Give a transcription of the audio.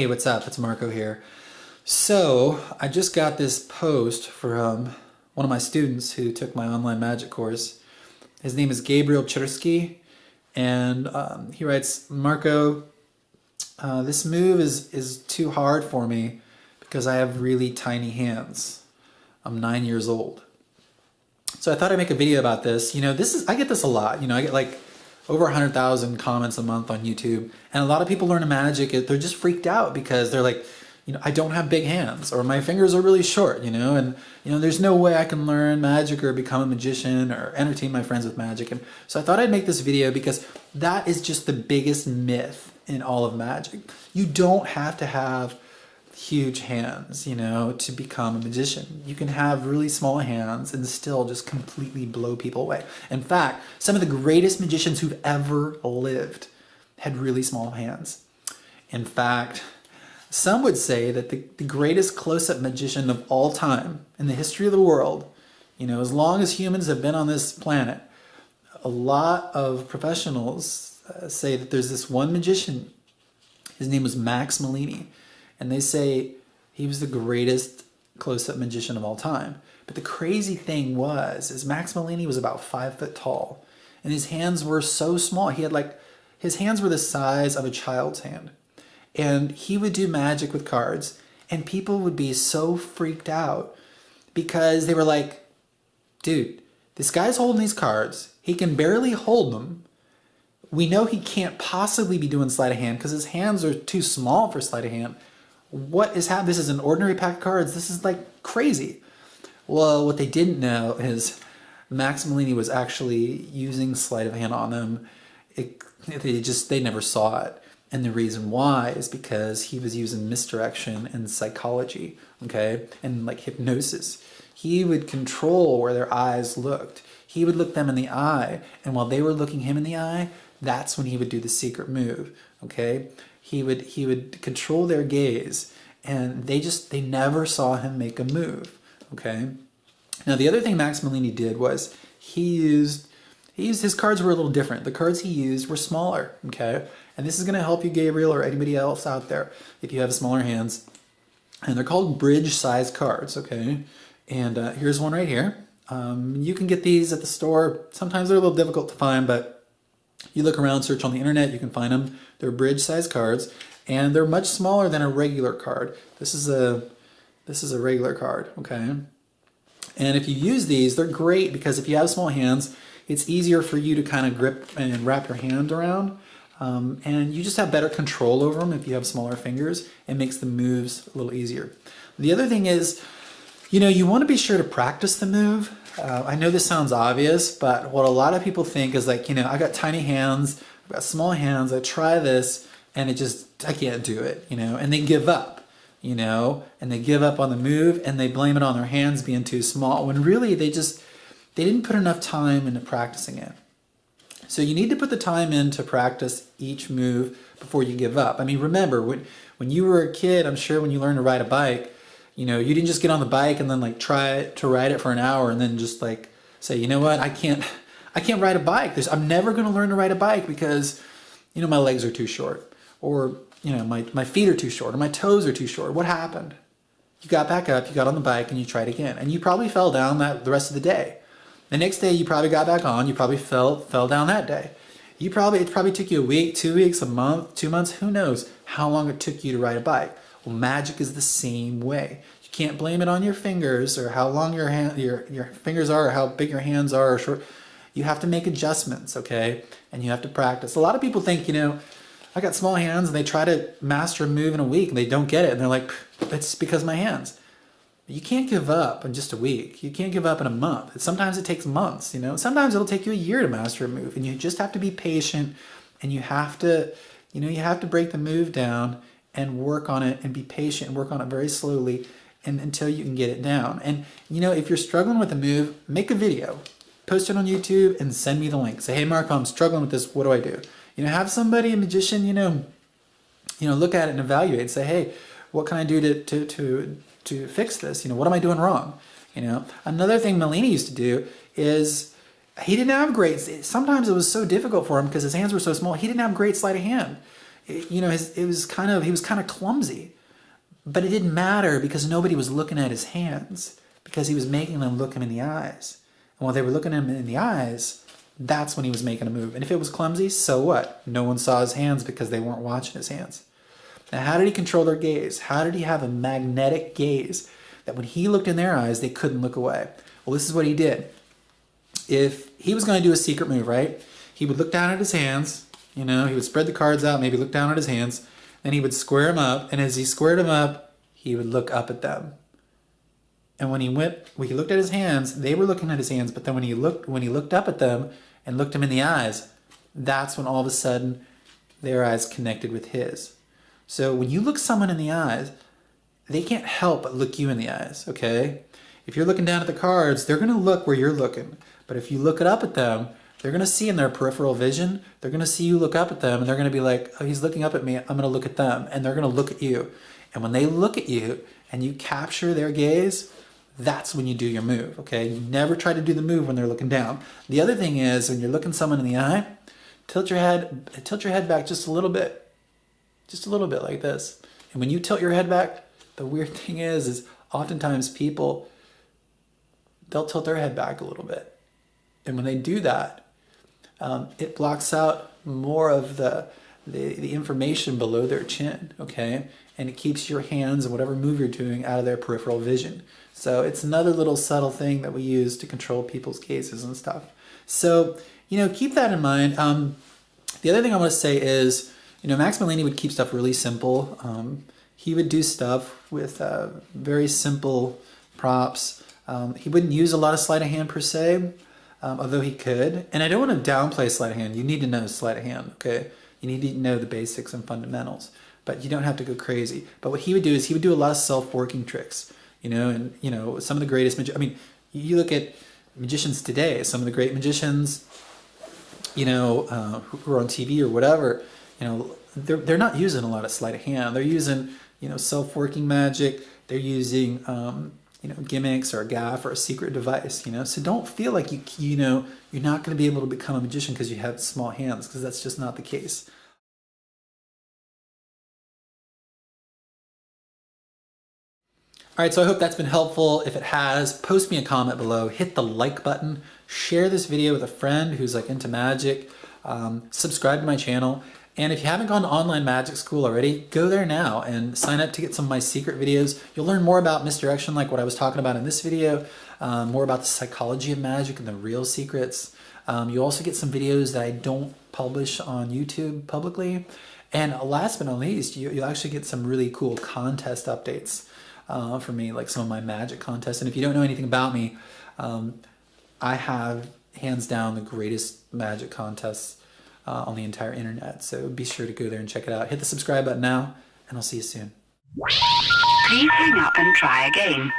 Hey, what's up? It's Marco here. So, I just got this post from one of my students who took my online magic course. His name is Gabriel Chersky, and he writes, Marco, this move is too hard for me because I have really tiny hands. I'm 9 years old. So I thought I'd make a video about this. I get this a lot. I get like over 100,000 comments a month on YouTube, and a lot of people learn magic. They're just freaked out because they're like, I don't have big hands, or my fingers are really short, and there's no way I can learn magic or become a magician or entertain my friends with magic. And so I thought I'd make this video because that is just the biggest myth in all of magic. You don't have to have huge hands, to become a magician. You can have really small hands and still just completely blow people away. In fact, some of the greatest magicians who've ever lived had really small hands. In fact, some would say that the greatest close-up magician of all time in the history of the world, as long as humans have been on this planet, a lot of professionals say that there's this one magician. His name was Max Malini. And they say he was the greatest close-up magician of all time. But the crazy thing is Max Malini was about 5 foot tall, and his hands were so small. His hands were the size of a child's hand. And he would do magic with cards, and people would be so freaked out because they were like, dude, this guy's holding these cards. He can barely hold them. We know he can't possibly be doing sleight of hand because his hands are too small for sleight of hand. What is happening? This is an ordinary pack of cards. This is like crazy. Well, what they didn't know is Max Malini was actually using sleight of hand on them. They never saw it. And the reason why is because he was using misdirection and psychology, okay? And like hypnosis. He would control where their eyes looked. He would look them in the eye. And while they were looking him in the eye, that's when he would do the secret move, okay? He would control their gaze, and they never saw him make a move, okay? Now, the other thing Max Malini did was his cards were a little different. The cards he used were smaller, okay? And this is going to help you, Gabriel, or anybody else out there, if you have smaller hands. And they're called bridge-sized cards, okay? And here's one right here. You can get these at the store. Sometimes they're a little difficult to find, but you look around, search on the internet, you can find them. They're bridge-sized cards, and they're much smaller than a regular card. This is a regular card, okay? And if you use these, they're great because if you have small hands, it's easier for you to kind of grip and wrap your hand around, and you just have better control over them if you have smaller fingers. It makes the moves a little easier. The other thing is, you want to be sure to practice the move. I know this sounds obvious, but what a lot of people think is like, I got tiny hands, I've got small hands, I try this, and I can't do it, and they give up, and they give up on the move, and they blame it on their hands being too small, when really they didn't put enough time into practicing it. So you need to put the time in to practice each move before you give up. I mean, remember, when you were a kid, I'm sure when you learned to ride a bike, you didn't just get on the bike and then like try to ride it for an hour and then just like say, you know what, I can't ride a bike. I'm never going to learn to ride a bike because, my legs are too short, or, my feet are too short, or my toes are too short. What happened? You got back up, you got on the bike, and you tried again. And you probably fell down the rest of the day. The next day you probably got back on, you probably fell down that day. It probably took you a week, 2 weeks, a month, 2 months, who knows how long it took you to ride a bike. Well, magic is the same way. You can't blame it on your fingers or how long your fingers are or how big your hands are or short. You have to make adjustments, okay? And you have to practice. A lot of people think, I got small hands, and they try to master a move in a week and they don't get it. And they're like, it's because of my hands. You can't give up in just a week. You can't give up in a month. Sometimes it takes months, Sometimes it'll take you a year to master a move, and you just have to be patient, and you have to break the move down and work on it and be patient and work on it very slowly and until you can get it down. And if you're struggling with a move, make a video, post it on YouTube, and send me the link. Say, hey Mark, I'm struggling with this, what do I do? Have somebody, a magician, look at it and evaluate and say, hey, what can I do to fix this? What am I doing wrong? Another thing Malini used to do is he didn't have sometimes it was so difficult for him because his hands were so small, he didn't have great sleight of hand. he was kind of clumsy, but it didn't matter because nobody was looking at his hands because he was making them look him in the eyes. And while they were looking him in the eyes, that's when he was making a move. And if it was clumsy, so what? No one saw his hands because they weren't watching his hands. Now, how did he control their gaze? How did he have a magnetic gaze that when he looked in their eyes, they couldn't look away? Well, this is what he did. If he was going to do a secret move, right? He would look down at his hands, he would spread the cards out, maybe look down at his hands, then he would square them up, and as he squared them up, he would look up at them. And when he looked at his hands, they were looking at his hands, but then when he looked up at them and looked him in the eyes, that's when all of a sudden their eyes connected with his. So when you look someone in the eyes, they can't help but look you in the eyes, okay? If you're looking down at the cards, they're going to look where you're looking. But if you look it up at them, they're going to see in their peripheral vision, they're going to see you look up at them, and they're going to be like, oh, he's looking up at me, I'm going to look at them. And they're going to look at you. And when they look at you and you capture their gaze, that's when you do your move, okay? You never try to do the move when they're looking down. The other thing is, when you're looking someone in the eye, tilt your head back just a little bit like this. And when you tilt your head back, the weird thing is oftentimes people, they'll tilt their head back a little bit. And when they do that, it blocks out more of the information below their chin, okay? And it keeps your hands and whatever move you're doing out of their peripheral vision. So it's another little subtle thing that we use to control people's gazes and stuff. So, keep that in mind. The other thing I want to say is, Max Malini would keep stuff really simple. He would do stuff with very simple props. He wouldn't use a lot of sleight of hand per se, although he could. And I don't want to downplay sleight of hand. You need to know sleight of hand, okay? You need to know the basics and fundamentals, but you don't have to go crazy. But what he would do is he would do a lot of self-working tricks, and some of the greatest you look at magicians today, some of the great magicians, who are on TV or whatever, they're not using a lot of sleight of hand. They're using, self-working magic. They're using, gimmicks or a gaff or a secret device, So don't feel like you're not going to be able to become a magician because you have small hands, because that's just not the case. All right, so I hope that's been helpful. If it has, post me a comment below, hit the like button, share this video with a friend who's into magic, subscribe to my channel. And if you haven't gone to online magic school already, go there now and sign up to get some of my secret videos. You'll learn more about misdirection, like what I was talking about in this video, more about the psychology of magic and the real secrets. You'll also get some videos that I don't publish on YouTube publicly. And last but not least, you'll actually get some really cool contest updates for me, like some of my magic contests. And if you don't know anything about me, I have hands down the greatest magic contests on the entire internet. So be sure to go there and check it out. Hit the subscribe button now, and I'll see you soon. Please hang up and try again.